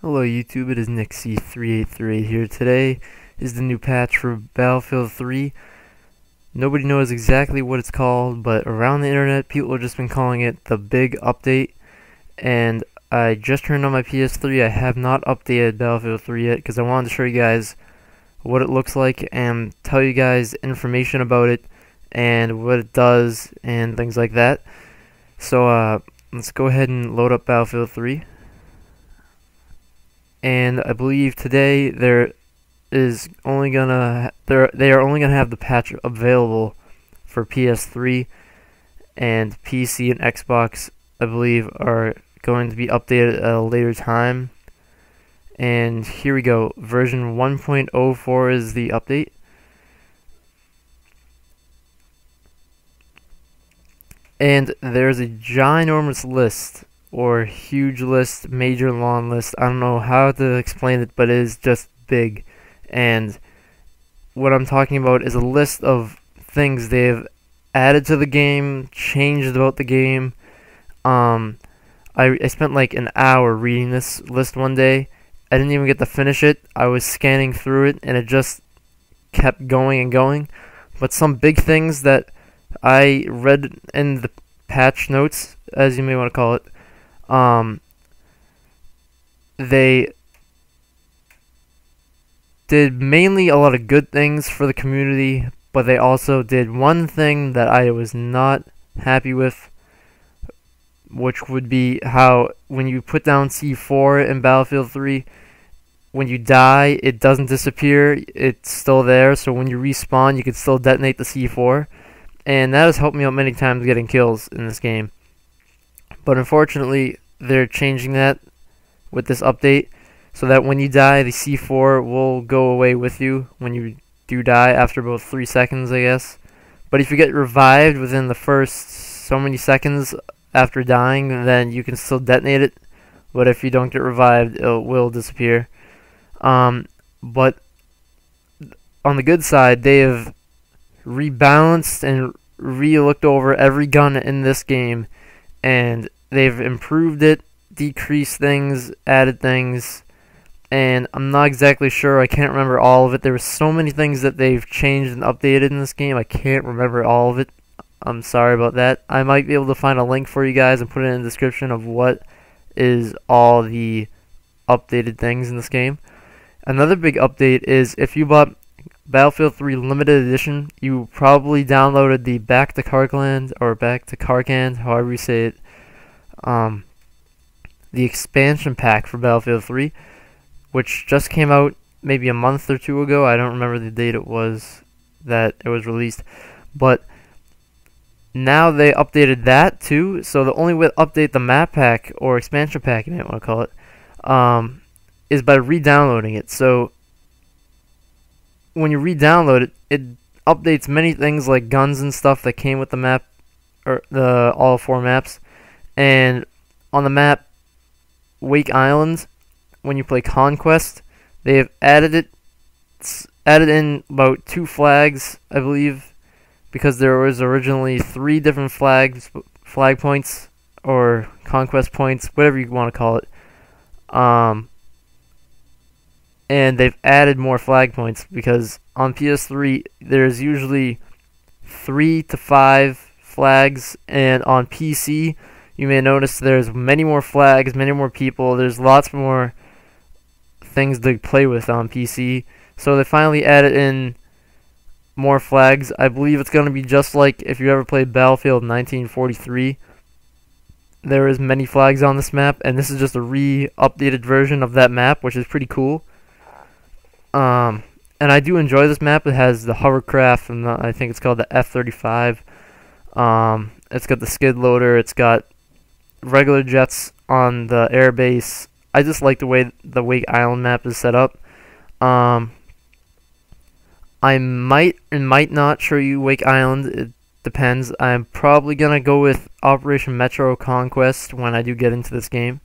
Hello YouTube, it is NickC383 here. Today is the new patch for Battlefield 3. Nobody knows exactly what it's called, but around the internet people have just been calling it the big update. And I just turned on my PS3. I have not updated Battlefield 3 yet because I wanted to show you guys what it looks like and tell you guys information about it and what it does and things like that. So let's go ahead and load up Battlefield 3. And I believe today they are only gonna have the patch available for PS3, and PC and Xbox I believe are going to be updated at a later time. And here we go, version 1.04 is the update. And there's a ginormous list, or huge list, major long list. I don't know how to explain it, but it is just big. And what I'm talking about is a list of things they've added to the game, changed about the game. I spent like an hour reading this list one day. I didn't even get to finish it. I was scanning through it and it just kept going and going. But some big things that I read in the patch notes, as you may want to call it, they did mainly a lot of good things for the community, but they also did one thing that I was not happy with, which would be how when you put down C4 in Battlefield 3, when you die, it doesn't disappear, it's still there, so when you respawn, you can still detonate the C4, and that has helped me out many times getting kills in this game. But unfortunately, they're changing that with this update so that when you die, the C4 will go away with you when you do die after about 3 seconds, I guess. But if you get revived within the first so many seconds after dying, then you can still detonate it. But if you don't get revived, it will disappear. But on the good side, they have rebalanced and re-looked over every gun in this game, and they've improved it, decreased things, added things, and I'm not exactly sure. I can't remember all of it. There were so many things that they've changed and updated in this game. I can't remember all of it. I'm sorry about that. I might be able to find a link for you guys and put it in the description of what is all the updated things in this game. Another big update is if you bought Battlefield 3 Limited Edition, you probably downloaded the Back to Karkand, or Back to Karkand, however you say it, the expansion pack for Battlefield 3, which just came out maybe a month or two ago. I don't remember the date it was that it was released, but now they updated that too. So the only way to update the map pack, or expansion pack you might want to call it, is by re-downloading it. So when you re-download it, it updates many things like guns and stuff that came with the map, or all 4 maps. And on the map Wake Island, when you play Conquest, they have added in about 2 flags, I believe, because there was originally 3 different flag points, or conquest points, whatever you want to call it. And they've added more flag points because on PS3 there's usually 3 to 5 flags, and on PC you may notice there's many more flags, many more people. There's lots more things to play with on PC. So they finally added in more flags. I believe it's going to be just like if you ever played Battlefield 1943. There is many flags on this map, and this is just a re-updated version of that map, which is pretty cool. And I do enjoy this map. It has the hovercraft, and I think it's called the F-35. It's got the skid loader. It's got regular jets on the airbase. I just like the way the Wake Island map is set up. I might and might not show you Wake Island. It depends. I'm probably gonna go with Operation Metro Conquest when I do get into this game.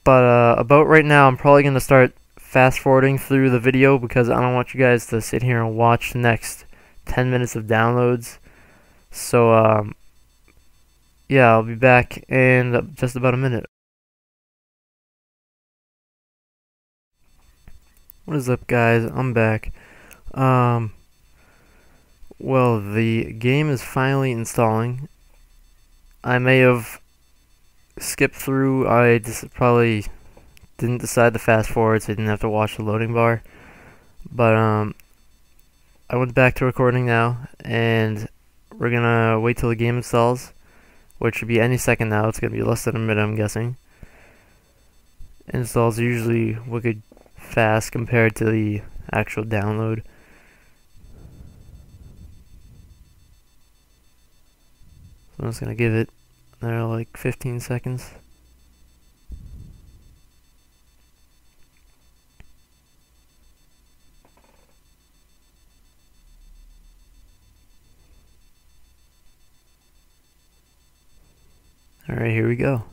But about right now, I'm probably going to start fast forwarding through the video because I don't want you guys to sit here and watch the next 10 minutes of downloads. So, yeah, I'll be back in just about a minute. What is up, guys? I'm back. Um, well, the game is finally installing. I may have skipped through. I just probably didn't decide to fast forward, so I didn't have to watch the loading bar. But I went back to recording now, and we're gonna wait till the game installs, which should be any second now. It's gonna be less than a minute, I'm guessing. Installs are usually wicked fast compared to the actual download. So I'm just gonna give it like 15 seconds. Alright, here we go.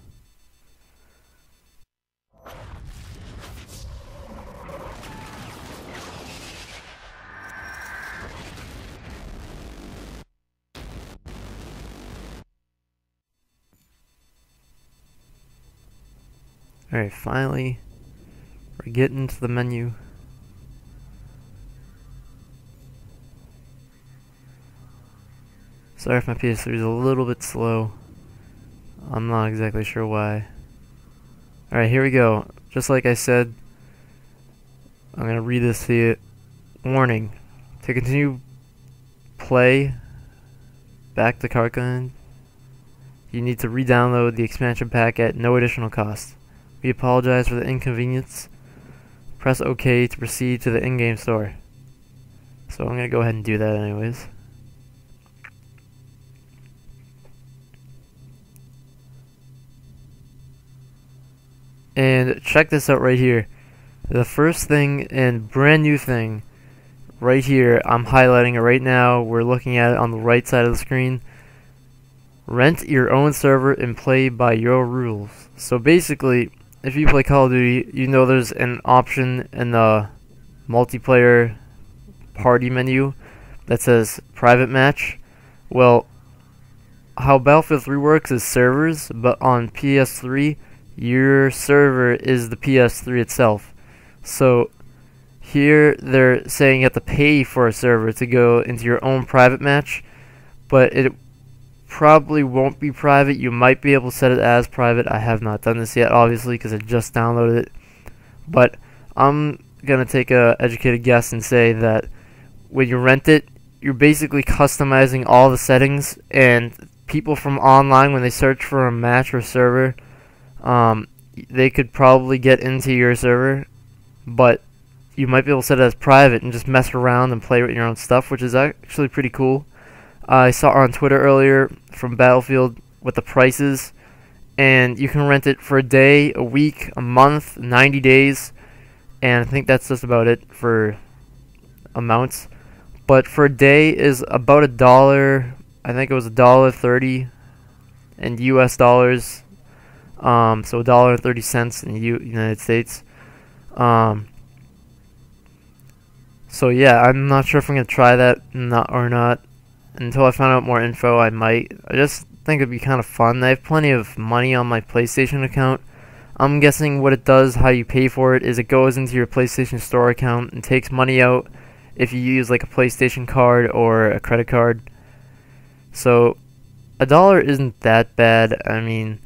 Alright, finally, we're getting to the menu. Sorry if my PS3 is a little bit slow. I'm not exactly sure why. Alright, here we go. Just like I said, I'm going to read this to you. Warning. To continue play back to Karkand, you need to re-download the expansion pack at no additional cost. We apologize for the inconvenience. Press OK to proceed to the in-game store. So I'm going to go ahead and do that anyways. And check this out right here. The first thing and brand new thing right here, I'm highlighting it right now. We're looking at it on the right side of the screen. Rent your own server and play by your rules. So basically, if you play Call of Duty, you know there's an option in the multiplayer party menu that says private match. Well, how Battlefield 3 works is servers, but on PS3, your server is the PS3 itself. So here they're saying you have to pay for a server to go into your own private match, but it probably won't be private. You might be able to set it as private. I have not done this yet, obviously, because I just downloaded it. But I'm going to take a educated guess and say that when you rent it, you're basically customizing all the settings, and people from online, when they search for a match or server, they could probably get into your server, but you might be able to set it as private and just mess around and play with your own stuff, which is actually pretty cool. I saw on Twitter earlier from Battlefield with the prices, and you can rent it for a day, a week, a month, 90 days, and I think that's just about it for amounts. But for a day is about $1. I think it was $1.30 in US dollars. So $1.30 in the United States. So yeah, I'm not sure if I'm gonna try that or not. Until I find out more info, I might. I just think it'd be kind of fun. I have plenty of money on my PlayStation account. I'm guessing what it does, how you pay for it, is it goes into your PlayStation Store account and takes money out if you use like a PlayStation card or a credit card. So $1 isn't that bad. I mean,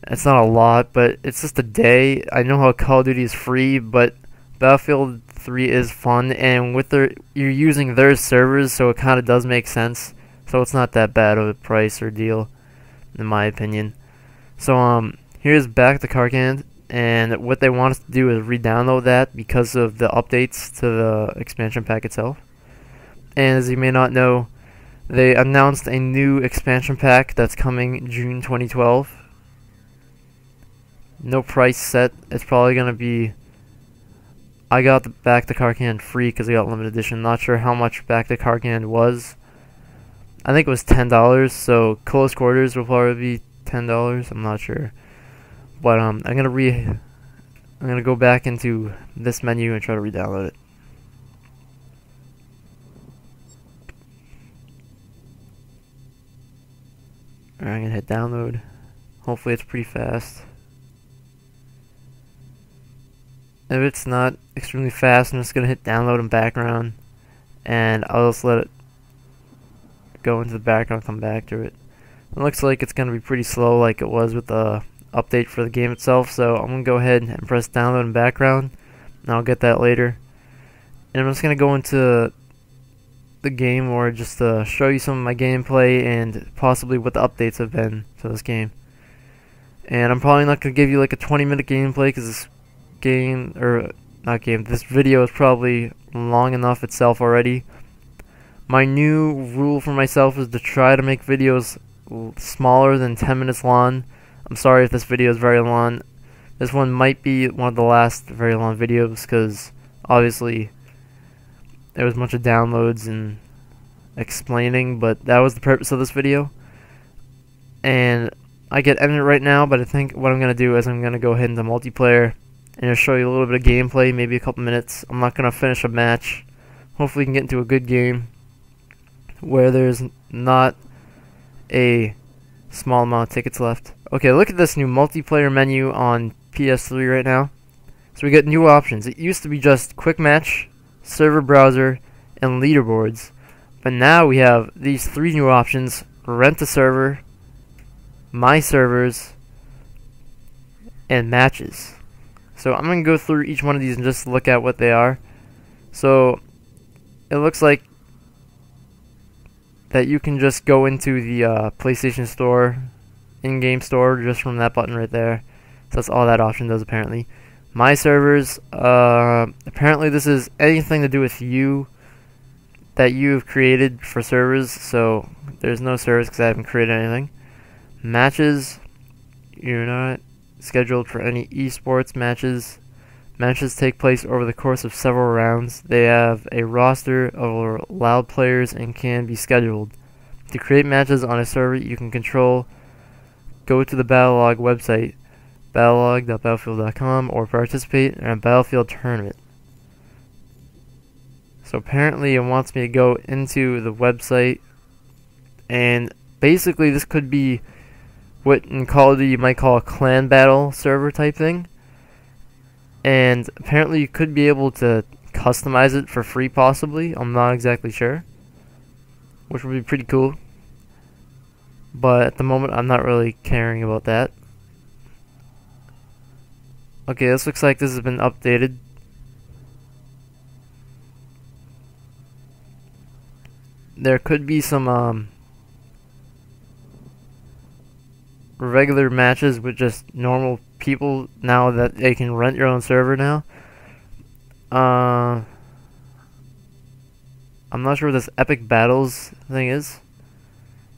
it's not a lot, but it's just a day. I know how Call of Duty is free, but Battlefield 3 is fun, and with you're using their servers, so it kind of does make sense. So it's not that bad of a price or deal, in my opinion. So here's back to Karkand, and what they want us to do is re-download that because of the updates to the expansion pack itself. And as you may not know, they announced a new expansion pack that's coming June 2012. No price set. It's probably gonna be. I got the Back to Karkand free because I got limited edition. Not sure how much Back to Karkand was. I think it was $10. So close quarters will probably be $10. I'm not sure, but I'm gonna go back into this menu and try to re-download it. Alright, I'm gonna hit download. Hopefully it's pretty fast. If it's not extremely fast, I'm just gonna hit download in background, and I'll just let it go into the background and come back to it. It looks like it's gonna be pretty slow like it was with the update for the game itself, so I'm gonna go ahead and press download in background, and I'll get that later. And I'm just gonna go into the game, or just to show you some of my gameplay and possibly what the updates have been to this game. And I'm probably not gonna give you like a 20-minute gameplay, because this this video is probably long enough itself already. My new rule for myself is to try to make videos smaller than 10 minutes long. I'm sorry if this video is very long. This one might be one of the last very long videos, because obviously there was a bunch of downloads and explaining, but that was the purpose of this video. And I get edited right now, but I think what I'm going to do is I'm going to go ahead into multiplayer and just show you a little bit of gameplay, maybe a couple minutes. I'm not going to finish a match. Hopefully we can get into a good game where there's not a small amount of tickets left. Okay, look at this new multiplayer menu on PS3 right now. So we get new options. It used to be just quick match, server browser, and leaderboards. But now we have these 3 new options: rent a server, my servers, and matches. So I'm going to go through each one of these and just look at what they are. So it looks like that you can just go into the PlayStation Store, in-game store, just from that button right there. So that's all that option does apparently. My servers, apparently this is anything to do with you that you've created for servers, so there's no servers because I haven't created anything. Matches, you're not scheduled for any esports matches. Matches take place over the course of several rounds. They have a roster of allowed players and can be scheduled. To create matches on a server you can control, go to the Battlelog website, battlelog.battlefield.com, or participate in a Battlefield tournament. So apparently it wants me to go into the website, and basically this could be what in Call of Duty you might call a clan battle server type thing. And apparently you could be able to customize it for free possibly. I'm not exactly sure, which would be pretty cool. But at the moment I'm not really caring about that. Okay, this looks like this has been updated. There could be some regular matches with just normal people now that they can rent your own server now. I'm not sure what this epic battles thing is.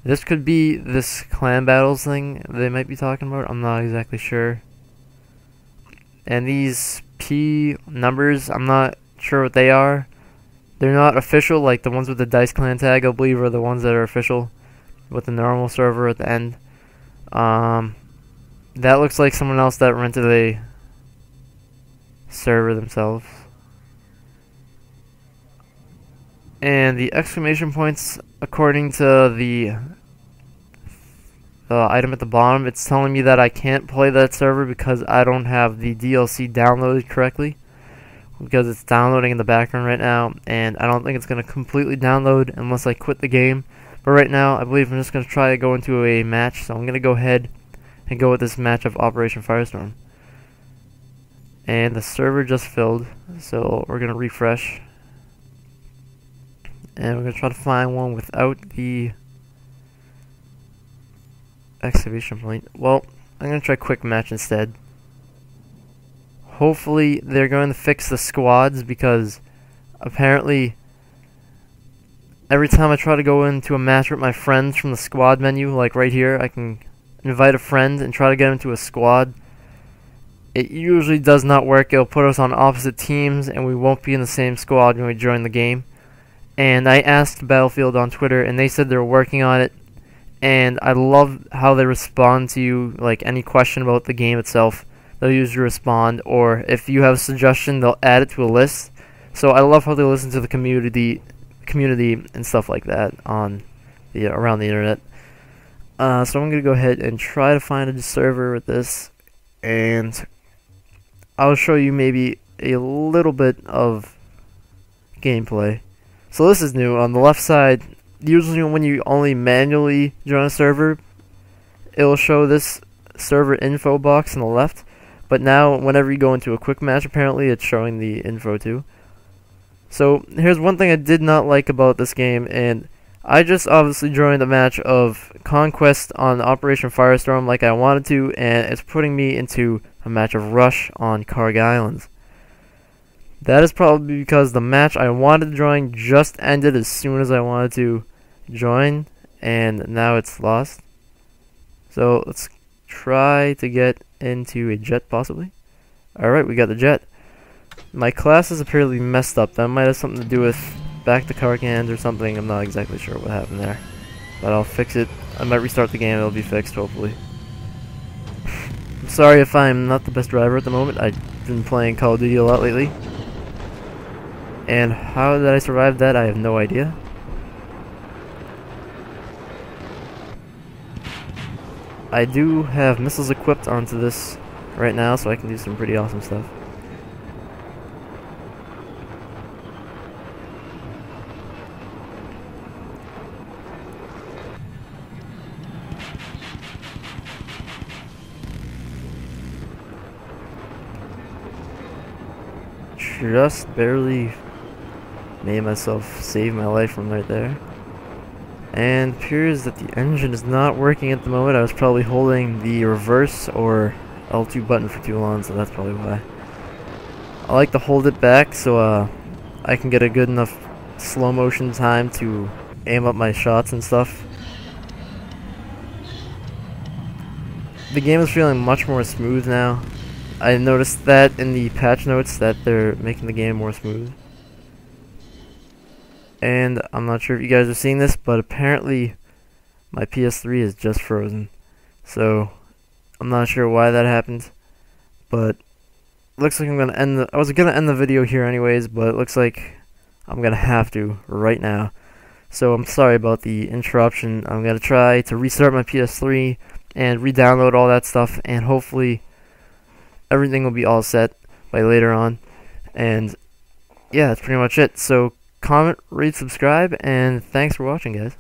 This could be this clan battles thing they might be talking about. I'm not exactly sure. And these P numbers, I'm not sure what they are. They're not official, like the ones with the Dice Clan tag, I believe, are the ones that are official with the normal server at the end. That looks like someone else that rented a server themselves. And the exclamation points, according to the item at the bottom, it's telling me that I can't play that server because I don't have the DLC downloaded correctly, because it's downloading in the background right now, and I don't think it's going to completely download unless I quit the game. But right now, I believe I'm just going to try to go into a match, so I'm going to go ahead and go with this match of Operation Firestorm. And the server just filled, so we're going to refresh. And we're going to try to find one without the exclamation point. Well, I'm going to try quick match instead. Hopefully they're going to fix the squads, because apparently every time I try to go into a match with my friends from the squad menu, like right here, I can invite a friend and try to get into a squad. It usually does not work. It'll put us on opposite teams and we won't be in the same squad when we join the game. And I asked Battlefield on Twitter and they said they're working on it. And I love how they respond to you, like any question about the game itself. They'll usually respond, or if you have a suggestion, they'll add it to a list. So I love how they listen to the community and stuff like that on around the internet. So I'm going to go ahead and try to find a server with this, and I'll show you maybe a little bit of gameplay. So this is new. On the left side, usually when you only manually join a server, it'll show this server info box on the left, but now whenever you go into a quick match, apparently it's showing the info too. So here's one thing I did not like about this game, and I just obviously joined a match of Conquest on Operation Firestorm like I wanted to, and it's putting me into a match of Rush on KHARG Islands. That is probably because the match I wanted to join just ended as soon as I wanted to join, and now it's lost. So let's try to get into a jet possibly. Alright, we got the jet. My class is apparently messed up. That might have something to do with back to Karkand or something. I'm not exactly sure what happened there, but I'll fix it. I might restart the game. It'll be fixed hopefully. I'm sorry if I'm not the best driver at the moment. I've been playing Call of Duty a lot lately, and how did I survive that? I have no idea. I do have missiles equipped onto this right now, so I can do some pretty awesome stuff. Just barely made myself save my life from right there. And appears that the engine is not working at the moment. I was probably holding the reverse or L2 button for too long, so that's probably why. I like to hold it back so I can get a good enough slow motion time to aim up my shots and stuff. The game is feeling much more smooth now. I noticed that in the patch notes that they're making the game more smooth. And I'm not sure if you guys are seeing this, but apparently my PS3 is just frozen. So I'm not sure why that happened, but looks like I'm gonna end I was gonna end the video here anyways, but it looks like I'm gonna have to right now. So I'm sorry about the interruption. I'm gonna try to restart my PS3 and re-download all that stuff, and hopefully everything will be all set by later on. And yeah, that's pretty much it. So comment, rate, subscribe, and thanks for watching, guys.